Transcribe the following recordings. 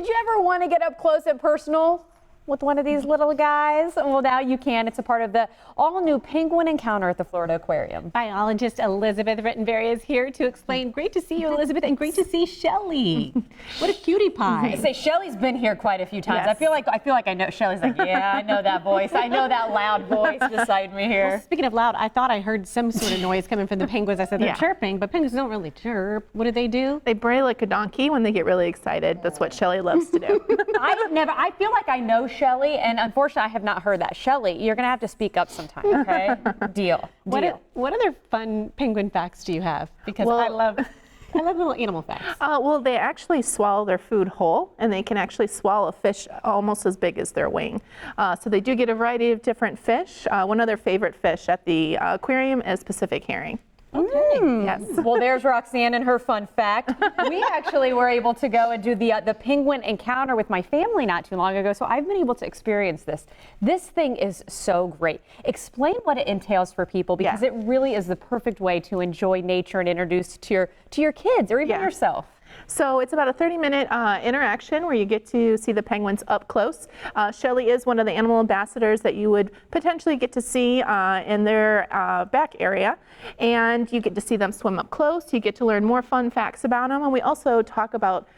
you ever want to get up close and personal with one of these little guys? Well, now you can. It's a part of the all-new penguin encounter at the Florida Aquarium. Biologist Elizabeth Rittenberry is here to explain. Great to see you, Elizabeth, and great to see Shelly. What a cutie pie. I say Shelly's been here quite a few times. Yes. I feel like I know. Shelly's like, yeah, I know that voice. I know that loud voice beside me here. Well, speaking of loud, I thought I heard some sort of noise coming from the penguins. I said they're Yeah. chirping, but penguins don't really chirp. What do? They bray like a donkey when they get really excited. That's what Shelly loves to do. I feel like I know Shelly, and unfortunately I have not heard that. Shelly, you're gonna have to speak up sometime, okay? Deal. What other fun penguin facts do you have? Because Well- I love little animal facts. Well, they actually swallow their food whole, and they can actually swallow a fish almost as big as their wing. So they do get a variety of different fish. One of their favorite fish at the aquarium is Pacific herring. Okay. Yes. Well, there's Roxanne and her fun fact. We actually were able to go and do the penguin encounter with my family not too long ago, so I've been able to experience this. This thing is so great. Explain what it entails for people, because it really is the perfect way to enjoy nature and introduce to your kids or even yourself. So it's about a 30-minute interaction where you get to see the penguins up close. Shelly is one of the animal ambassadors that you would potentially get to see in their back area. And you get to see them swim up close. You get to learn more fun facts about them. And we also talk about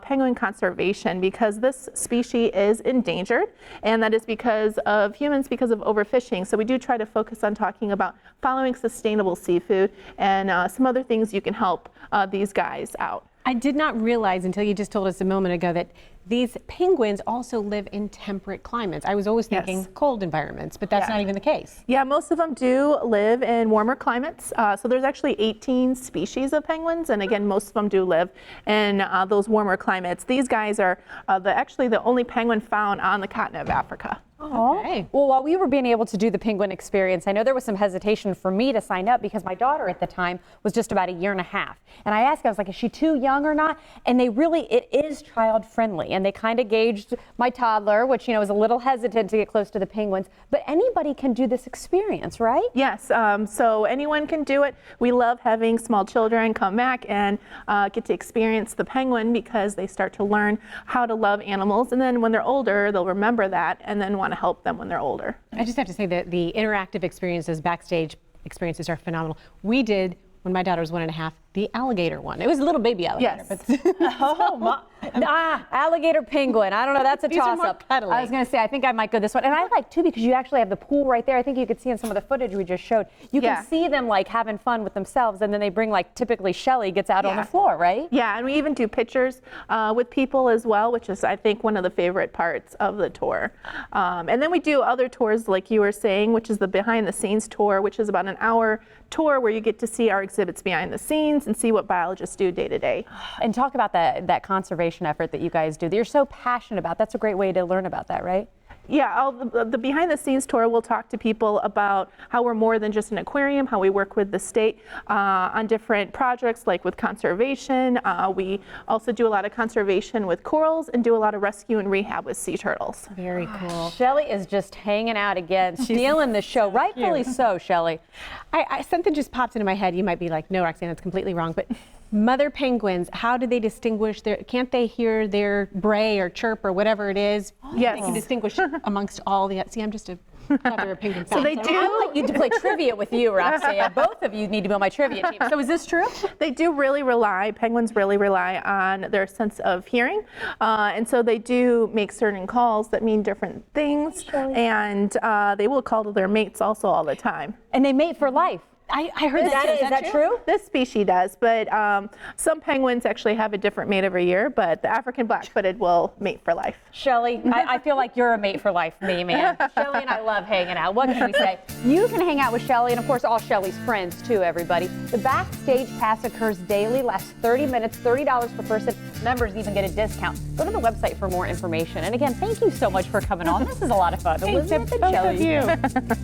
penguin conservation, because this species is endangered. And that is because of humans, because of overfishing. So we do try to focus on talking about following sustainable seafood and some other things you can help these guys out. I did not realize until you just told us a moment ago that these penguins also live in temperate climates. I was always thinking cold environments, but that's not even the case. Yeah, most of them do live in warmer climates. So there's actually 18 species of penguins, and again, most of them do live in those warmer climates. These guys are actually the only penguin found on the continent of Africa. Okay. Well, while we were being able to do the penguin experience, I know there was some hesitation for me to sign up because my daughter at the time was just about 1.5 years. And I asked, I was like, is she too young or not? And it is child friendly. And they kind of gauged my toddler, which, was a little hesitant to get close to the penguins. But anybody can do this experience, right? Yes, so anyone can do it. We love having small children come back and get to experience the penguin, because they start to learn how to love animals. And then when they're older, they'll remember that and then want to help them when they're older. I just have to say that the interactive experiences, backstage experiences are phenomenal. We did, when my daughter was 1.5, the alligator one. It was a little baby alligator. Yes. But Alligator penguin. I don't know. That's a These are more toss-up. cuddly. I was going to say, I think I might go this one. And I like, too, because you actually have the pool right there. I think you could see in some of the footage we just showed. You can see them, like, having fun with themselves. And then they bring, like, typically Shelly gets out on the floor, right? Yeah, and we even do pictures with people as well, which is, I think, one of the favorite parts of the tour. And then we do other tours, like you were saying, which is the behind-the-scenes tour, which is about an hour tour where you get to see our exhibits behind the scenes and see what biologists do day to day. And talk about that conservation effort that you guys do that you're so passionate about. That's a great way to learn about that, right? Yeah, the behind the scenes tour, we'll talk to people about how we're more than just an aquarium, how we work with the state on different projects, like with conservation. We also do a lot of conservation with corals and do a lot of rescue and rehab with sea turtles. very cool. Shelly is just hanging out again, stealing the show. Rightfully so, Shelly. Something just popped into my head. You might be like, no, Roxanne, that's completely wrong. But mother penguins, how do they distinguish can't they hear their bray or chirp or whatever it is? Yes. They can distinguish amongst all the, see, I'm just a clever penguin fan. So they I do. would like to play trivia with you, Roxanne. Both of you need to be on my trivia team. So is this true? They do penguins really rely on their sense of hearing. And so they do make certain calls that mean different things. And they will call to their mates also all the time. And they mate for life. I heard that. Is that true? This species does, but some penguins actually have a different mate every year, but the African black-footed will mate for life. Shelly, I feel like you're a mate for life, me, man. Shelly and I love hanging out. What can we say? You can hang out with Shelly and, of course, all Shelly's friends, too, everybody. The Backstage Pass occurs daily, lasts 30 minutes, $30 per person. Members even get a discount. Go to the website for more information. And again, thank you so much for coming on. This is a lot of fun. Thanks to Elizabeth and both Shelly. of you.